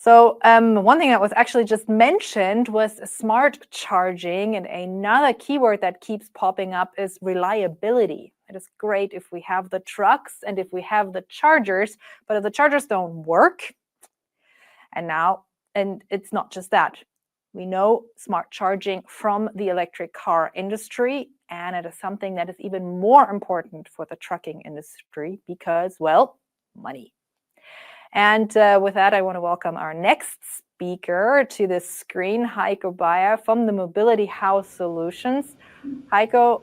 So one thing that was actually just mentioned was smart charging, and another keyword that keeps popping up is reliability. It is great if we have the trucks and if we have the chargers, but if the chargers don't work, and it's not just that. We know smart charging from the electric car industry, and it is something that is even more important for the trucking industry because, well, money. And with that, I want to welcome our next speaker to the screen, Heiko Bayer from the Mobility House Solutions. Heiko,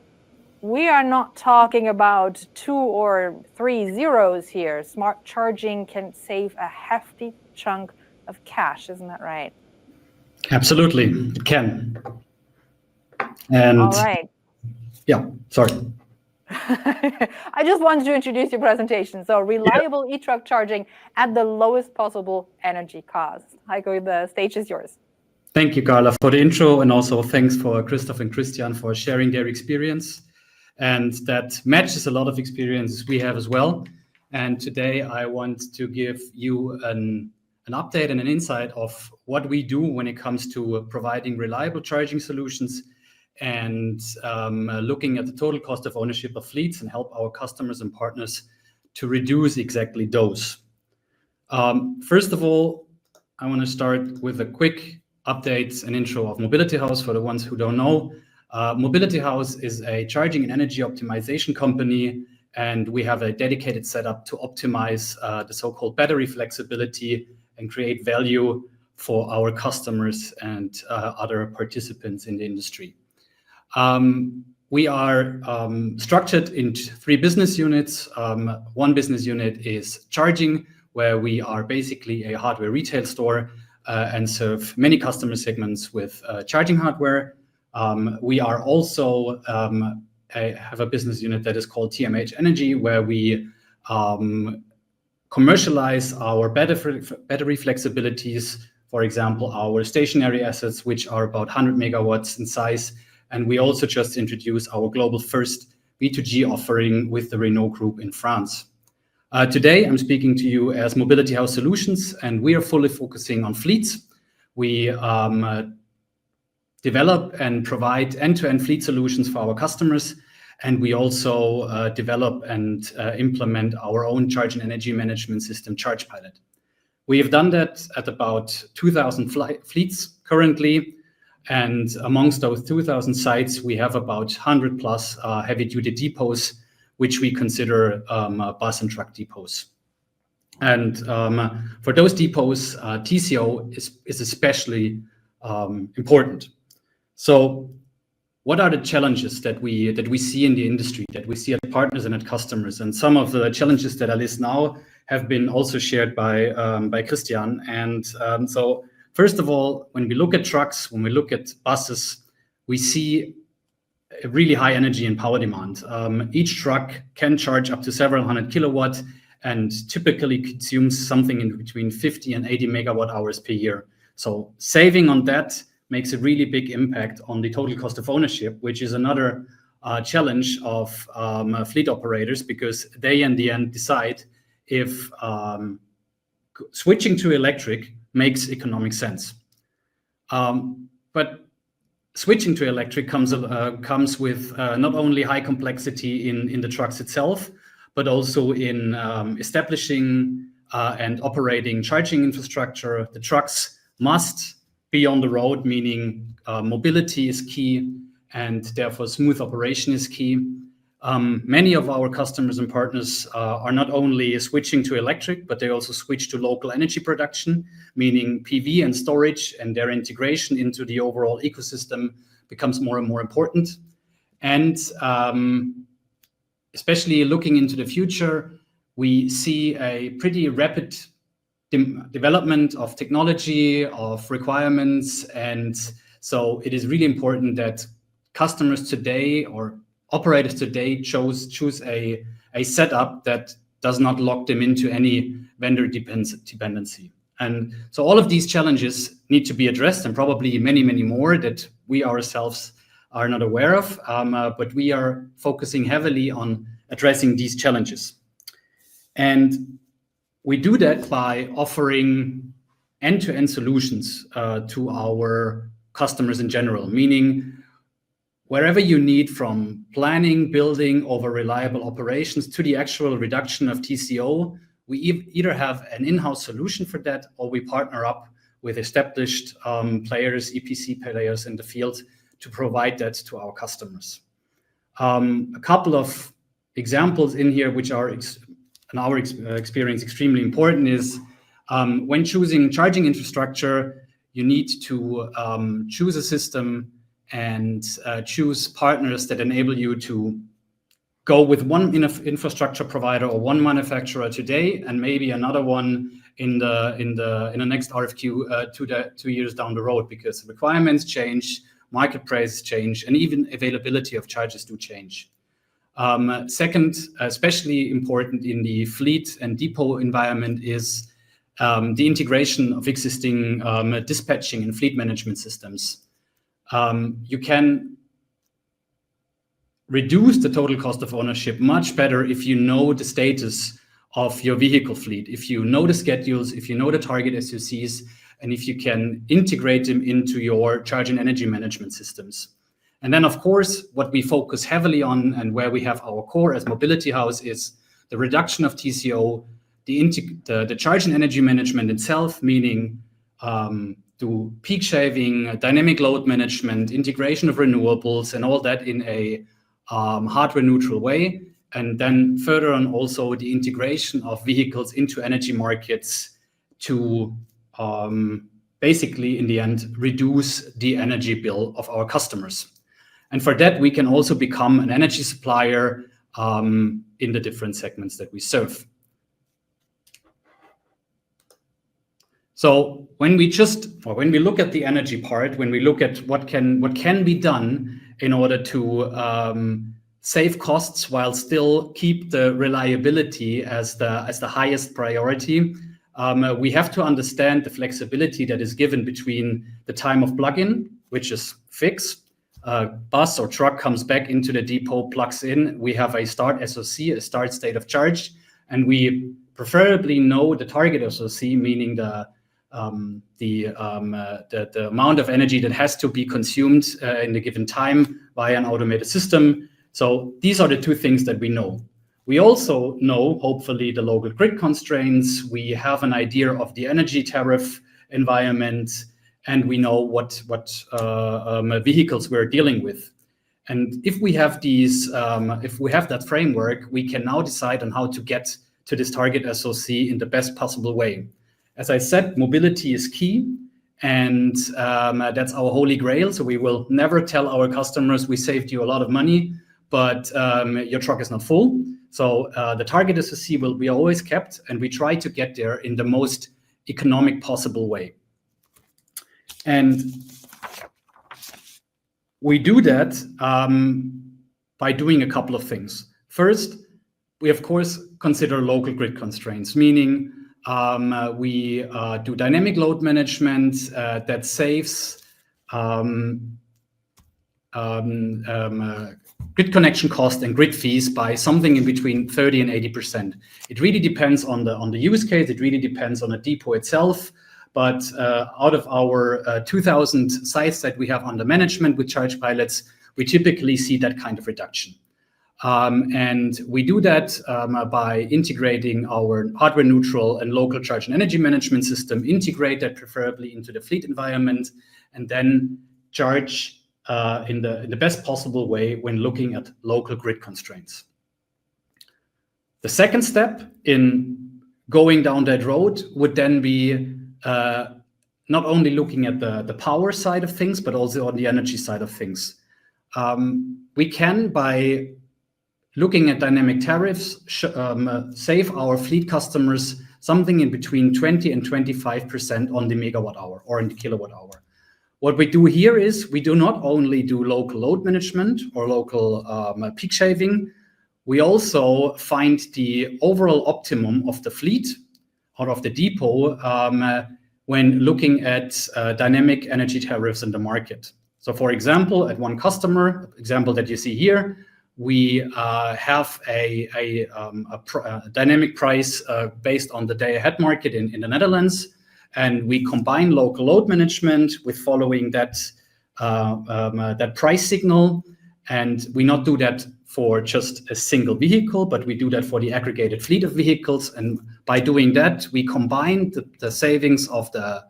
we are not talking about 2 or 3 zeros here. Smart charging can save a hefty chunk of cash, isn't that right? Absolutely, it can. And all right. Yeah, sorry. I just wanted to introduce your presentation. So reliable eTruck charging at the lowest possible energy cost. Heiko, the stage is yours. Thank you, Carla, for the intro, and also thanks for Christoph and Christian for sharing their experience. And that matches a lot of experiences we have as well. And today I want to give you an update and an insight of what we do when it comes to providing reliable charging solutions and looking at the total cost of ownership of fleets and help our customers and partners to reduce exactly those. First of all, I want to start with a quick update and intro of Mobility House for the ones who don't know. Mobility House is a charging and energy optimization company, and we have a dedicated setup to optimize the so-called battery flexibility and create value for our customers and other participants in the industry. We are structured into 3 business units. One business unit is charging, where we are basically a hardware retail store and serve many customer segments with charging hardware. We are also have a business unit that is called TMH Energy, where we commercialize our battery flexibilities, for example, our stationary assets, which are about 100 megawatts in size. And we also just introduced our global first B2G offering with the Renault Group in France. Today, I'm speaking to you as Mobility House Solutions, and we are fully focusing on fleets. We develop and provide end-to-end fleet solutions for our customers, and we also develop and implement our own charge and energy management system, ChargePilot. We have done that at about 2,000 fleets currently, and amongst those 2,000 sites, we have about 100 plus heavy-duty depots, which we consider bus and truck depots. And for those depots, TCO is especially important. So what are the challenges that we see in the industry, that we see at partners and at customers? And some of the challenges that I list now have been also shared by Christian. And so first of all, when we look at trucks, when we look at buses, we see a really high energy and power demand. Each truck can charge up to several hundred kilowatts and typically consumes something in between 50 and 80 megawatt hours per year. So saving on that makes a really big impact on the total cost of ownership, which is another challenge of fleet operators, because they in the end decide if switching to electric makes economic sense. But switching to electric comes with not only high complexity in the trucks itself, but also in establishing and operating charging infrastructure. The trucks must be on the road, meaning mobility is key, and therefore smooth operation is key. Many of our customers and partners are not only switching to electric, but they also switch to local energy production, meaning PV and storage, and their integration into the overall ecosystem becomes more and more important. And especially looking into the future, we see a pretty rapid development of technology, of requirements. And so it is really important that customers today or operators today choose a setup that does not lock them into any vendor dependency. And so all of these challenges need to be addressed, and probably many, many more that we ourselves are not aware of, but we are focusing heavily on addressing these challenges. And we do that by offering end-to-end solutions to our customers in general, meaning wherever you need, from planning, building, over reliable operations to the actual reduction of TCO, we either have an in-house solution for that, or we partner up with established players, EPC players in the field, to provide that to our customers. A couple of examples in here, which are in our experience extremely important, is when choosing charging infrastructure, you need to choose a system and choose partners that enable you to go with one infrastructure provider or one manufacturer today, and maybe another one in the next RFQ 2 years down the road, because requirements change, market prices change, and even availability of charges do change. Second, especially important in the fleet and depot environment, is the integration of existing dispatching and fleet management systems. You can reduce the total cost of ownership much better if you know the status of your vehicle fleet, if you know the schedules, if you know the target SUCs, and if you can integrate them into your charge and energy management systems. And then, of course, what we focus heavily on and where we have our core as Mobility House is the reduction of TCO, the charge and energy management itself, meaning to peak shaving, dynamic load management, integration of renewables, and all that in a hardware neutral way. And then further on, also the integration of vehicles into energy markets to basically, in the end, reduce the energy bill of our customers. And for that, we can also become an energy supplier in the different segments that we serve. So when we look at the energy part, when we look at what can be done in order to save costs while still keep the reliability as the highest priority, we have to understand the flexibility that is given between the time of plug-in, which is fixed. Bus or truck comes back into the depot, plugs in. We have a start SOC, a start state of charge, and we preferably know the target SOC, meaning the amount of energy that has to be consumed in a given time via an automated system. So these are the two things that we know. We also know, hopefully, the local grid constraints. We have an idea of the energy tariff environment, and we know what vehicles we're dealing with. And if we have that framework, we can now decide on how to get to this target SOC in the best possible way. As I said, mobility is key, and that's our holy grail. So we will never tell our customers we saved you a lot of money, but your truck is not full. So the target SOC will be always kept, and we try to get there in the most economic possible way. And we do that by doing a couple of things. First, we, of course, consider local grid constraints, meaning we do dynamic load management that saves grid connection cost and grid fees by something in between 30 and 80%. It really depends on the use case. It really depends on the depot itself. But out of our 2,000 sites that we have under management with charge pilots, we typically see that kind of reduction. And we do that by integrating our hardware neutral and local charge and energy management system, integrate that preferably into the fleet environment, and then charge in the best possible way when looking at local grid constraints. The second step in going down that road would then be not only looking at the power side of things, but also on the energy side of things. We can, by looking at dynamic tariffs, save our fleet customers something in between 20 and 25% on the megawatt hour or in the kilowatt hour. What we do here is we do not only do local load management or local peak shaving, we also find the overall optimum of the fleet or of the depot when looking at dynamic energy tariffs in the market. So for example, at one customer, example that you see here, we have a dynamic price based on the day-ahead market in the Netherlands. and we combine local load management with following that price signal. And we not do that for just a single vehicle, but we do that for the aggregated fleet of vehicles. And by doing that, we combine the savings of the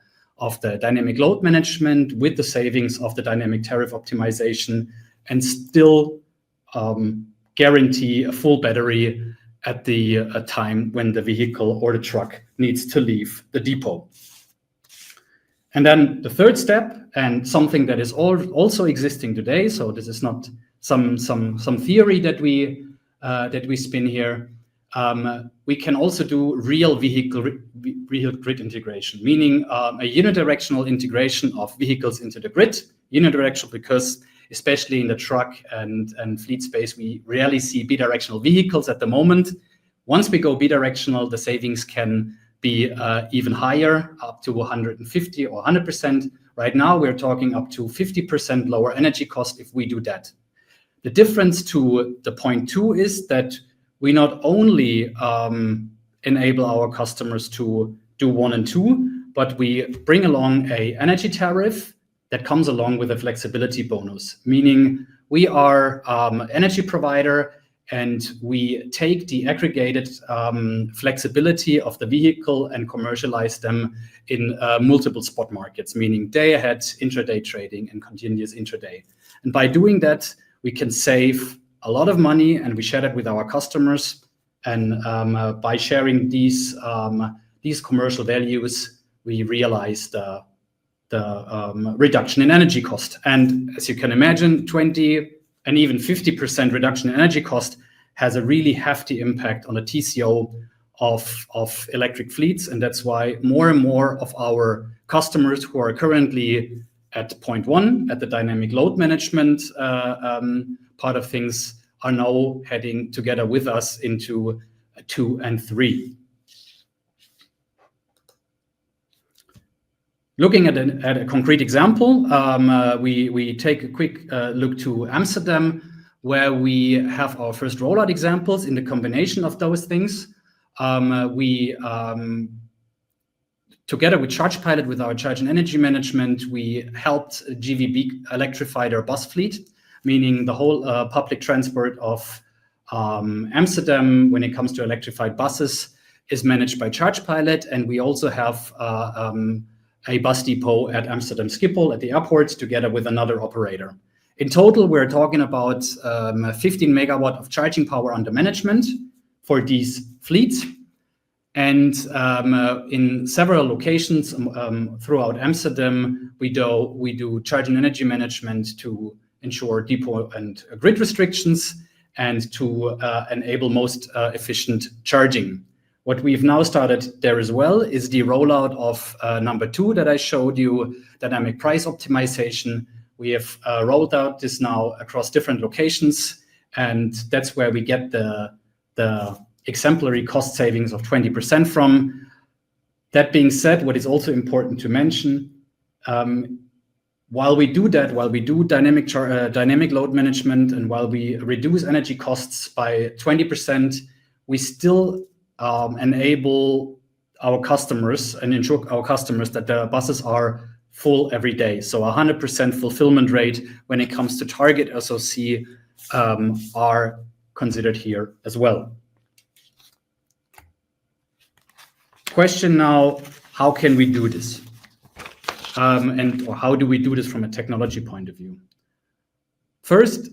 dynamic load management with the savings of the dynamic tariff optimization, and still guarantee a full battery at the time when the vehicle or the truck needs to leave the depot. And then the third step, and something that is also existing today, so this is not some theory that we spin here. We can also do real grid integration, meaning a unidirectional integration of vehicles into the grid. Unidirectional because especially in the truck and fleet space, we rarely see bidirectional vehicles at the moment. Once we go bidirectional, the savings can be even higher, up to 150 or 100%. Right now, we're talking up to 50% lower energy cost if we do that. The difference to the point 2 is that we not only enable our customers to do 1 and 2, but we bring along a energy tariff that comes along with a flexibility bonus, meaning we are energy provider, and we take the aggregated flexibility of the vehicle and commercialize them in multiple spot markets, meaning day ahead, intraday trading, and continuous intraday. And by doing that, we can save a lot of money, and we share that with our customers. And by sharing these commercial values, we realize the reduction in energy cost. And as you can imagine, 20 and even 50% reduction in energy cost has a really hefty impact on the TCO of electric fleets. And that's why more and more of our customers who are currently at point 1, at the dynamic load management part of things, are now heading together with us into 2 and 3. Looking at a concrete example, we take a quick look to Amsterdam, where we have our first rollout examples in the combination of those things. We, together with ChargePilot, with our charge and energy management, we helped GVB electrify their bus fleet, meaning the whole public transport of Amsterdam, when it comes to electrified buses, is managed by ChargePilot. And we also have a bus depot at Amsterdam Schiphol at the airport together with another operator. In total, we're talking about 15 megawatt of charging power under management for these fleets. And in several locations throughout Amsterdam, we do charge and energy management to ensure depot and grid restrictions and to enable most efficient charging. What we've now started there as well is the rollout of number 2 that I showed you, dynamic price optimization. We have rolled out this now across different locations, and that's where we get the exemplary cost savings of 20% from. That being said, what is also important to mention, while we do that, while we do dynamic load management, and while we reduce energy costs by 20%, we still enable our customers and ensure our customers that the buses are full every day. So 100% fulfillment rate when it comes to target SOC are considered here as well. Question now, how can we do this? Or how do we do this from a technology point of view? First,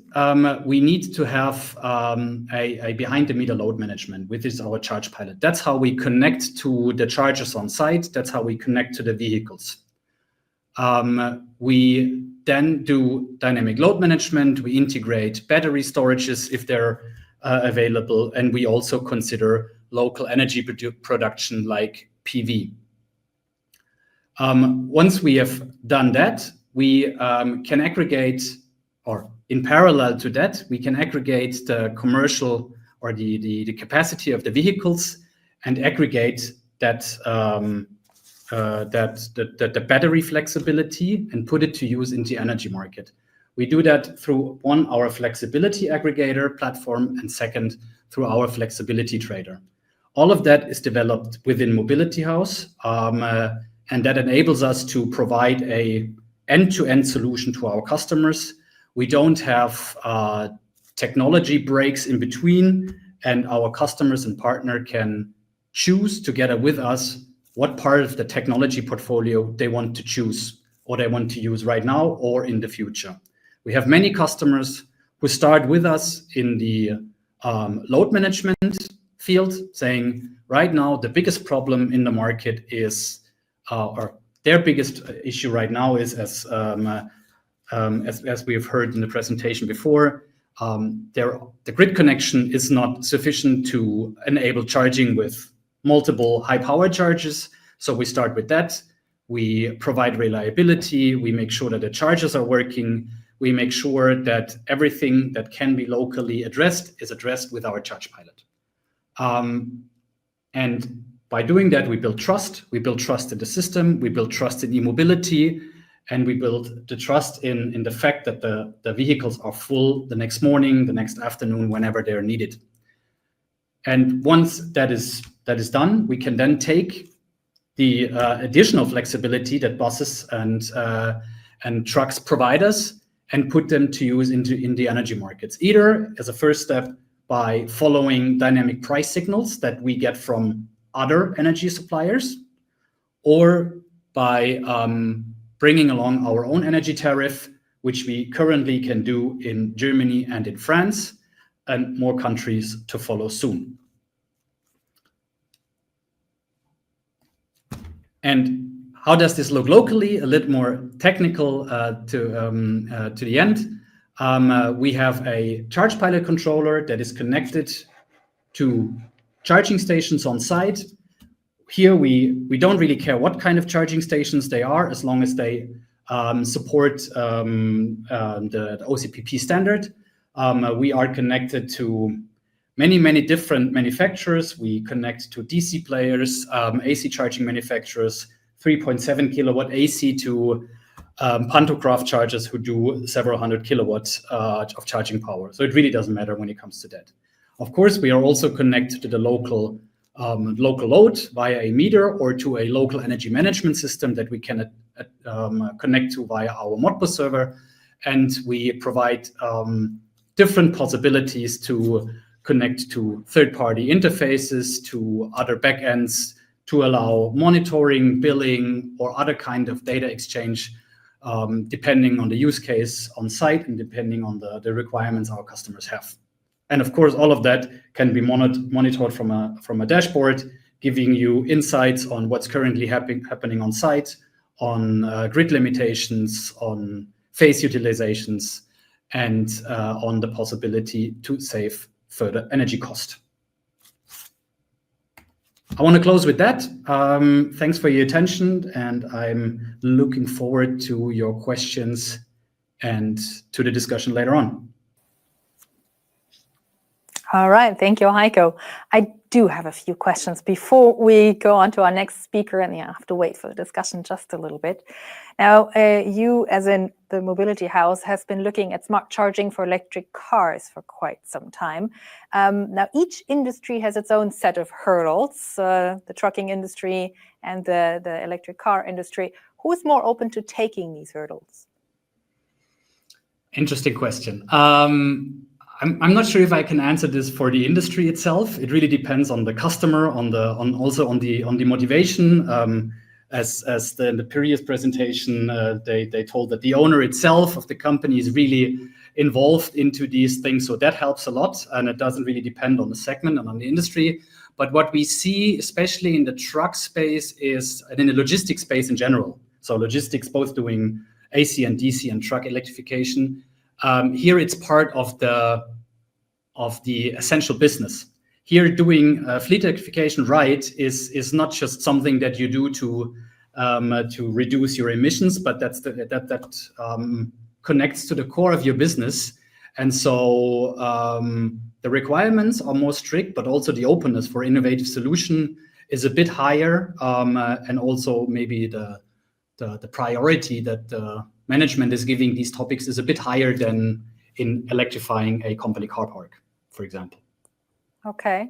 we need to have a behind-the-meter load management, which is our ChargePilot. That's how we connect to the chargers on site. That's how we connect to the vehicles. We then do dynamic load management. We integrate battery storages if they're available, and we also consider local energy production like PV. Once we have done that, we can aggregate, or in parallel to that, we can aggregate the commercial or the capacity of the vehicles and aggregate that the battery flexibility and put it to use in the energy market. We do that through one, our flexibility aggregator platform, and second, through our flexibility trader. All of that is developed within Mobility House, and that enables us to provide a end-to-end solution to our customers. We don't have technology breaks in between, and our customers and partner can choose together with us what part of the technology portfolio they want to choose or they want to use right now or in the future. We have many customers who start with us in the load management field, saying right now the biggest problem in the market is, or their biggest issue right now is, as we have heard in the presentation before, the grid connection is not sufficient to enable charging with multiple high power chargers. So we start with that. We provide reliability. We make sure that the chargers are working. We make sure that everything that can be locally addressed is addressed with our Charge Pilot. And by doing that, we build trust. We build trust in the system. We build trust in e-mobility. And we build the trust in the fact that the vehicles are full the next morning, the next afternoon, whenever they're needed. And once that is done, we can then take the additional flexibility that buses and trucks provide us and put them to use in the energy markets, either as a first step by following dynamic price signals that we get from other energy suppliers, or by bringing along our own energy tariff, which we currently can do in Germany and in France, and more countries to follow soon. And how does this look locally? A little more technical to the end. We have a Charge Pilot controller that is connected to charging stations on site. Here we don't really care what kind of charging stations they are, as long as they support the OCPP standard. We are connected to many different manufacturers. We connect to DC players, AC charging manufacturers, 3.7 kilowatt AC to pantograph chargers who do several hundred kilowatts of charging power. So it really doesn't matter when it comes to that. Of course, we are also connected to the local load via a meter or to a local energy management system that we can connect to via our Modbus server. And we provide different possibilities to connect to third-party interfaces, to other backends, to allow monitoring, billing, or other kind of data exchange, depending on the use case on site and depending on the requirements our customers have. And of course, all of that can be monitored from a dashboard, giving you insights on what's currently happening on site, on grid limitations, on phase utilizations, and on the possibility to save further energy cost. I want to close with that. Thanks for your attention, and I'm looking forward to your questions and to the discussion later on. All right, thank you, Heiko. I do have a few questions before we go on to our next speaker, and you have to wait for the discussion just a little bit. Now, you, as in the Mobility House, has been looking at smart charging for electric cars for quite some time. Now, each industry has its own set of hurdles, the trucking industry and the electric car industry. Who is more open to taking these hurdles? Interesting question. I'm not sure if I can answer this for the industry itself. It really depends on the customer, on the motivation. As in the previous presentation, they told that the owner itself of the company is really involved into these things, so that helps a lot. And it doesn't really depend on the segment and on the industry. But what we see, especially in the truck space, is, and in the logistics space in general. So logistics, both doing AC and DC and truck electrification. Here it's part of the essential business. Here, doing fleet electrification right is not just something that you do to reduce your emissions, but that connects to the core of your business. And so the requirements are more strict, but also the openness for innovative solution is a bit higher, and also maybe the priority that the management is giving these topics is a bit higher than in electrifying a company car park, for example. Okay.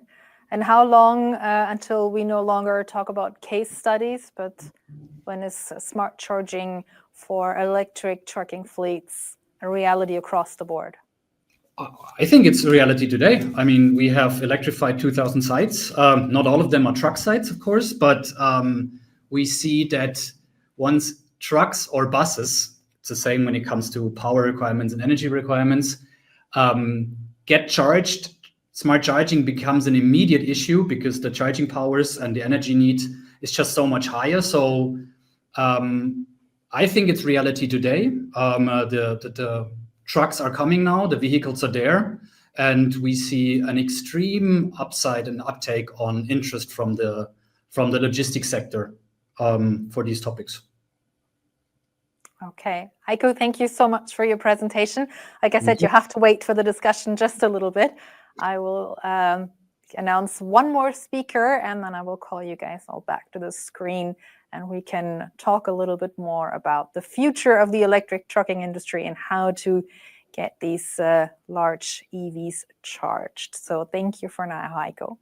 And how long until we no longer talk about case studies, but when is smart charging for electric trucking fleets a reality across the board? I think it's a reality today. I mean, we have electrified 2,000 sites. Not all of them are truck sites, of course, but we see that once trucks or buses, it's the same when it comes to power requirements and energy requirements, get charged, smart charging becomes an immediate issue because the charging powers and the energy need is just so much higher. So I think it's reality today. The trucks are coming now, the vehicles are there, and we see an extreme upside and uptake on interest from the logistics sector for these topics. Okay, Heiko, thank you so much for your presentation. Like I said, you have to wait for the discussion just a little bit. I will announce one more speaker, and then I will call you guys all back to the screen, and we can talk a little bit more about the future of the electric trucking industry and how to get these large EVs charged. So thank you for now, Heiko.